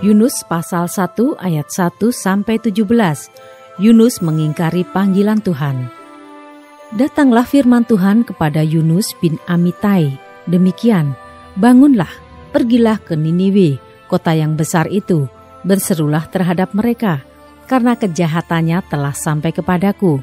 Yunus pasal 1 ayat 1 sampai 17. Yunus mengingkari panggilan Tuhan. Datanglah firman Tuhan kepada Yunus bin Amitai. Demikian, bangunlah, pergilah ke Niniwe, kota yang besar itu, berserulah terhadap mereka, karena kejahatannya telah sampai kepadaku.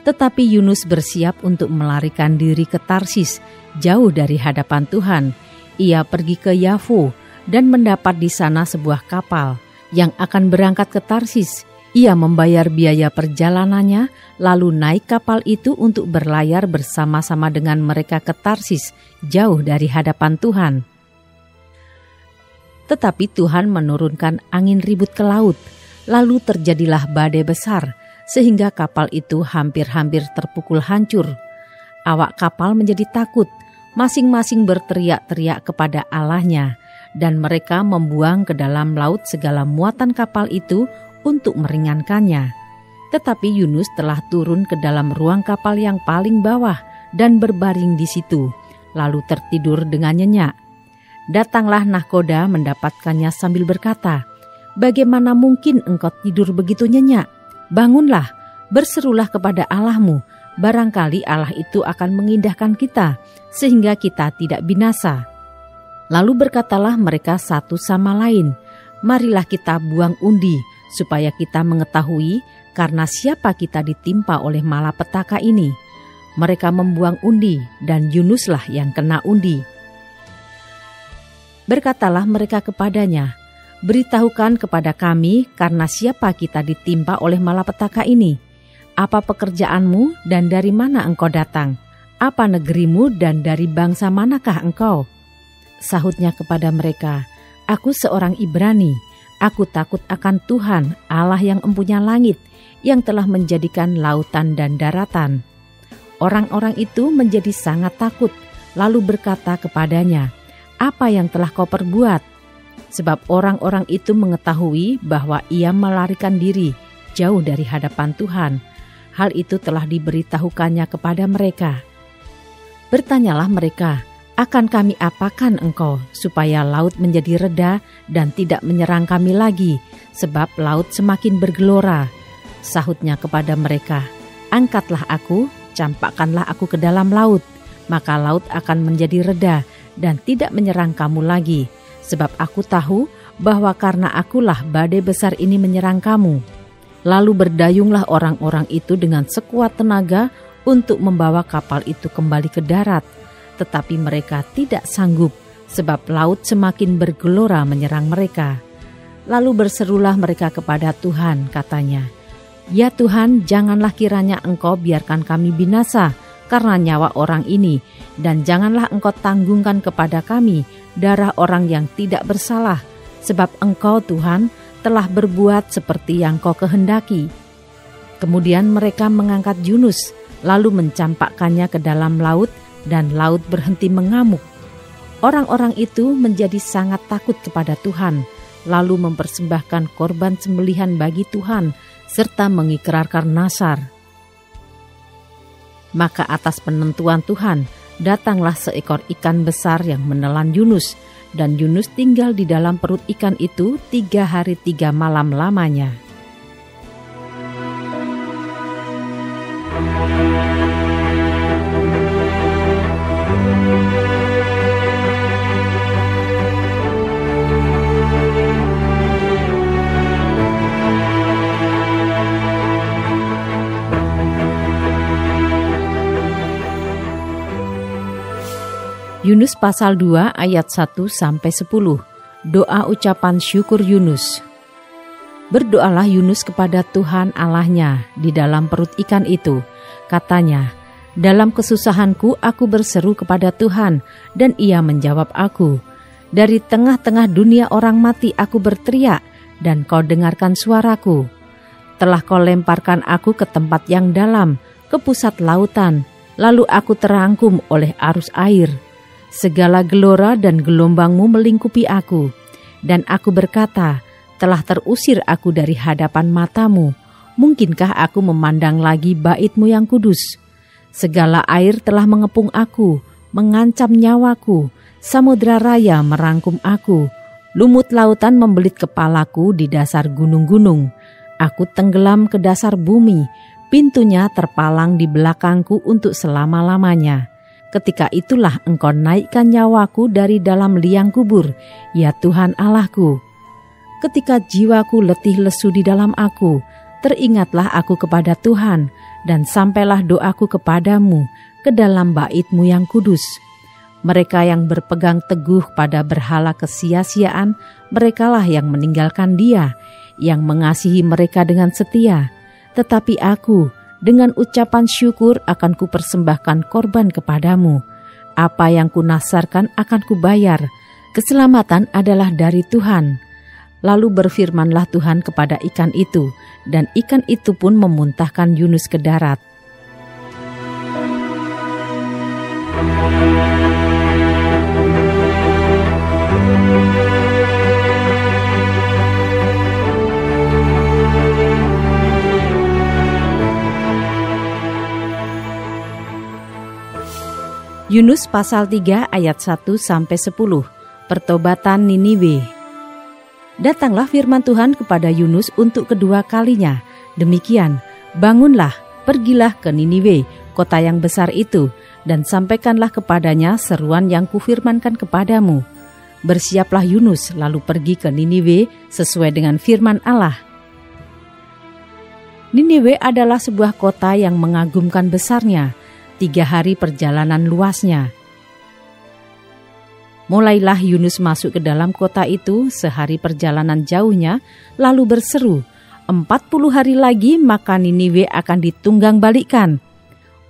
Tetapi Yunus bersiap untuk melarikan diri ke Tarsis, jauh dari hadapan Tuhan. Ia pergi ke Yafo dan mendapat di sana sebuah kapal yang akan berangkat ke Tarsis. Ia membayar biaya perjalanannya, lalu naik kapal itu untuk berlayar bersama-sama dengan mereka ke Tarsis, jauh dari hadapan Tuhan. Tetapi Tuhan menurunkan angin ribut ke laut, lalu terjadilah badai besar, sehingga kapal itu hampir-hampir terpukul hancur. Awak kapal menjadi takut, masing-masing berteriak-teriak kepada Allahnya, dan mereka membuang ke dalam laut segala muatan kapal itu untuk meringankannya. Tetapi Yunus telah turun ke dalam ruang kapal yang paling bawah dan berbaring di situ, lalu tertidur dengan nyenyak. Datanglah nahkoda mendapatkannya sambil berkata, "Bagaimana mungkin engkau tidur begitu nyenyak? Bangunlah, berserulah kepada Allahmu, barangkali Allah itu akan mengindahkan kita, sehingga kita tidak binasa." Lalu berkatalah mereka satu sama lain, "Marilah kita buang undi, supaya kita mengetahui karena siapa kita ditimpa oleh malapetaka ini." Mereka membuang undi, dan Yunuslah yang kena undi. Berkatalah mereka kepadanya, "Beritahukan kepada kami karena siapa kita ditimpa oleh malapetaka ini. Apa pekerjaanmu dan dari mana engkau datang? Apa negerimu dan dari bangsa manakah engkau?" Sahutnya kepada mereka, "Aku seorang Ibrani. Aku takut akan Tuhan, Allah yang empunya langit, yang telah menjadikan lautan dan daratan." Orang-orang itu menjadi sangat takut, lalu berkata kepadanya, "Apa yang telah kau perbuat?" Sebab orang-orang itu mengetahui bahwa ia melarikan diri jauh dari hadapan Tuhan. Hal itu telah diberitahukannya kepada mereka. Bertanyalah mereka, "Akan kami apakan engkau supaya laut menjadi reda dan tidak menyerang kami lagi, sebab laut semakin bergelora?" Sahutnya kepada mereka, "Angkatlah aku, campakkanlah aku ke dalam laut, maka laut akan menjadi reda dan tidak menyerang kamu lagi, sebab aku tahu bahwa karena akulah badai besar ini menyerang kamu." Lalu berdayunglah orang-orang itu dengan sekuat tenaga untuk membawa kapal itu kembali ke darat. Tetapi mereka tidak sanggup, sebab laut semakin bergelora menyerang mereka. Lalu berserulah mereka kepada Tuhan, katanya, "Ya Tuhan, janganlah kiranya Engkau biarkan kami binasa karena nyawa orang ini, dan janganlah Engkau tanggungkan kepada kami darah orang yang tidak bersalah, sebab Engkau Tuhan telah berbuat seperti yang Kau kehendaki." Kemudian mereka mengangkat Yunus, lalu mencampakkannya ke dalam laut, dan laut berhenti mengamuk. Orang-orang itu menjadi sangat takut kepada Tuhan, lalu mempersembahkan korban sembelihan bagi Tuhan, serta mengikrarkan nazar. Maka atas penentuan Tuhan, datanglah seekor ikan besar yang menelan Yunus, dan Yunus tinggal di dalam perut ikan itu 3 hari 3 malam lamanya. Yunus pasal 2 ayat 1 sampai 10. Doa ucapan syukur Yunus. Berdoalah Yunus kepada Tuhan Allahnya di dalam perut ikan itu. Katanya, "Dalam kesusahanku aku berseru kepada Tuhan, dan Ia menjawab aku. Dari tengah-tengah dunia orang mati aku berteriak, dan Kau dengarkan suaraku. Telah Kau lemparkan aku ke tempat yang dalam, ke pusat lautan, lalu aku terangkum oleh arus air. Segala gelora dan gelombangmu melingkupi aku. Dan aku berkata, telah terusir aku dari hadapan matamu. Mungkinkah aku memandang lagi bait-Mu yang kudus? Segala air telah mengepung aku, mengancam nyawaku. Samudra raya merangkum aku. Lumut lautan membelit kepalaku di dasar gunung-gunung. Aku tenggelam ke dasar bumi, pintunya terpalang di belakangku untuk selama-lamanya. Ketika itulah Engkau naikkan nyawaku dari dalam liang kubur, ya Tuhan Allahku. Ketika jiwaku letih lesu di dalam aku, teringatlah aku kepada Tuhan, dan sampailah doaku kepadamu ke dalam bait-Mu yang kudus. Mereka yang berpegang teguh pada berhala kesia-siaan, merekalah yang meninggalkan Dia, yang mengasihi mereka dengan setia. Tetapi aku, dengan ucapan syukur akan kupersembahkan korban kepadamu. Apa yang kunasarkan akan kubayar. Keselamatan adalah dari Tuhan. Lalu berfirmanlah Tuhan kepada ikan itu, dan ikan itu pun memuntahkan Yunus ke darat. Yunus pasal 3 ayat 1-10, pertobatan Niniwe. Datanglah firman Tuhan kepada Yunus untuk kedua kalinya. Demikian, bangunlah, pergilah ke Niniwe, kota yang besar itu, dan sampaikanlah kepadanya seruan yang kufirmankan kepadamu. Bersiaplah Yunus, lalu pergi ke Niniwe sesuai dengan firman Allah. Niniwe adalah sebuah kota yang mengagumkan besarnya, 3 hari perjalanan luasnya. Mulailah Yunus masuk ke dalam kota itu sehari perjalanan jauhnya, lalu berseru, 40 hari lagi maka Niniwe akan ditunggang balikkan.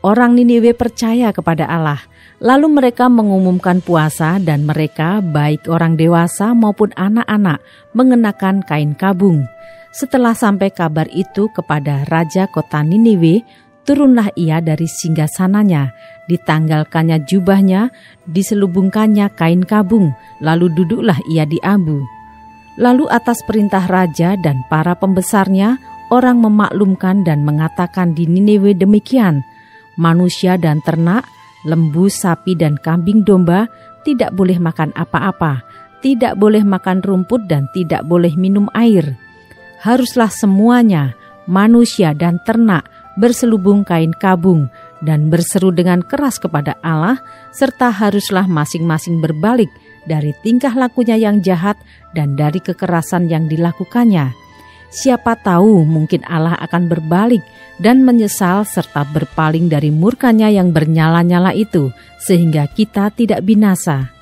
Orang Niniwe percaya kepada Allah, lalu mereka mengumumkan puasa dan mereka, baik orang dewasa maupun anak-anak, mengenakan kain kabung. Setelah sampai kabar itu kepada raja kota Niniwe, turunlah ia dari singgasananya, ditanggalkannya jubahnya, diselubungkannya kain kabung, lalu duduklah ia di abu. Lalu atas perintah raja dan para pembesarnya, orang memaklumkan dan mengatakan di Niniwe demikian, manusia dan ternak, lembu, sapi dan kambing domba tidak boleh makan apa-apa, tidak boleh makan rumput dan tidak boleh minum air. Haruslah semuanya, manusia dan ternak, berselubung kain kabung dan berseru dengan keras kepada Allah, serta haruslah masing-masing berbalik dari tingkah lakunya yang jahat dan dari kekerasan yang dilakukannya. Siapa tahu mungkin Allah akan berbalik dan menyesal serta berpaling dari murkanya yang bernyala-nyala itu, sehingga kita tidak binasa.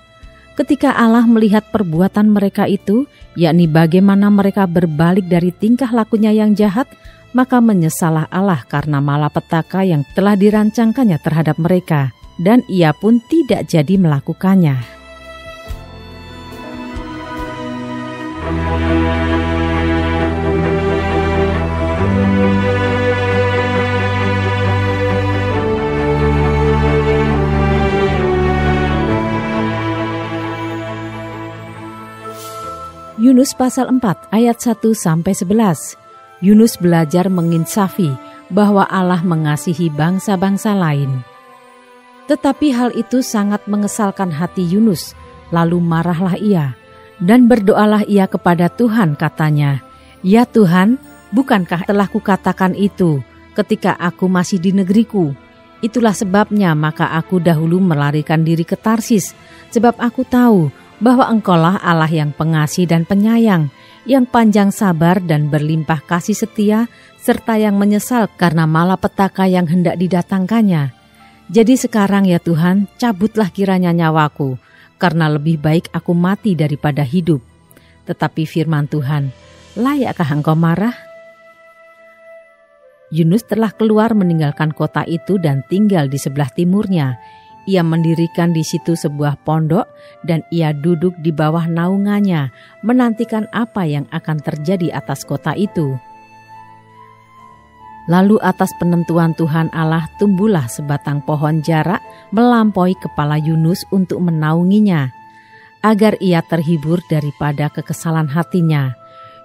Ketika Allah melihat perbuatan mereka itu, yakni bagaimana mereka berbalik dari tingkah lakunya yang jahat, maka menyesalah Allah karena malapetaka yang telah dirancangkannya terhadap mereka, dan ia pun tidak jadi melakukannya. Yunus pasal 4 ayat 1-11. Yunus belajar menginsafi bahwa Allah mengasihi bangsa-bangsa lain. Tetapi hal itu sangat mengesalkan hati Yunus, lalu marahlah ia, dan berdoalah ia kepada Tuhan, katanya, "Ya Tuhan, bukankah telah kukatakan itu ketika aku masih di negeriku? Itulah sebabnya maka aku dahulu melarikan diri ke Tarsis, sebab aku tahu bahwa Engkaulah Allah yang pengasih dan penyayang, yang panjang sabar dan berlimpah kasih setia, serta yang menyesal karena malapetaka yang hendak didatangkannya. Jadi sekarang ya Tuhan, cabutlah kiranya nyawaku, karena lebih baik aku mati daripada hidup." Tetapi firman Tuhan, "Layakkah engkau marah?" Yunus telah keluar meninggalkan kota itu dan tinggal di sebelah timurnya. Ia mendirikan di situ sebuah pondok dan ia duduk di bawah naungannya, menantikan apa yang akan terjadi atas kota itu. Lalu atas penentuan Tuhan Allah tumbuhlah sebatang pohon jarak melampaui kepala Yunus untuk menaunginya, agar ia terhibur daripada kekesalan hatinya.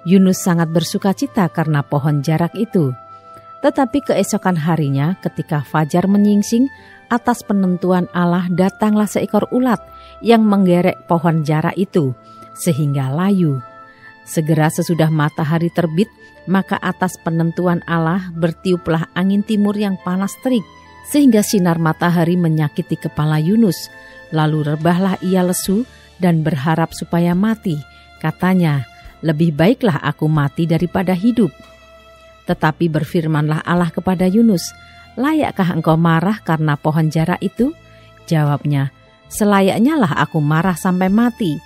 Yunus sangat bersukacita karena pohon jarak itu. Tetapi keesokan harinya ketika fajar menyingsing, atas penentuan Allah datanglah seekor ulat yang menggerek pohon jarak itu. sehingga layu. Segera sesudah matahari terbit, maka atas penentuan Allah bertiuplah angin timur yang panas terik, sehingga sinar matahari menyakiti kepala Yunus. Lalu rebahlah ia lesu dan berharap supaya mati. Katanya, lebih baiklah aku mati daripada hidup. Tetapi berfirmanlah Allah kepada Yunus, layakkah engkau marah karena pohon jara itu? Jawabnya, selayaknya lah aku marah sampai mati.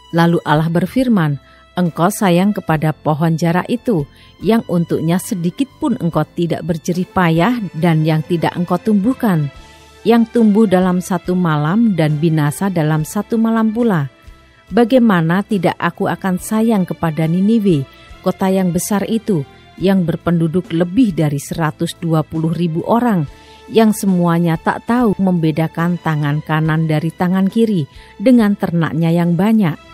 Lalu Allah berfirman, engkau sayang kepada pohon jara itu, yang untuknya sedikit pun engkau tidak berjerih payah dan yang tidak engkau tumbuhkan, yang tumbuh dalam satu malam dan binasa dalam satu malam pula. Bagaimana tidak aku akan sayang kepada Niniwe, kota yang besar itu, yang berpenduduk lebih dari 120.000 orang, yang semuanya tak tahu membedakan tangan kanan dari tangan kiri dengan ternaknya yang banyak.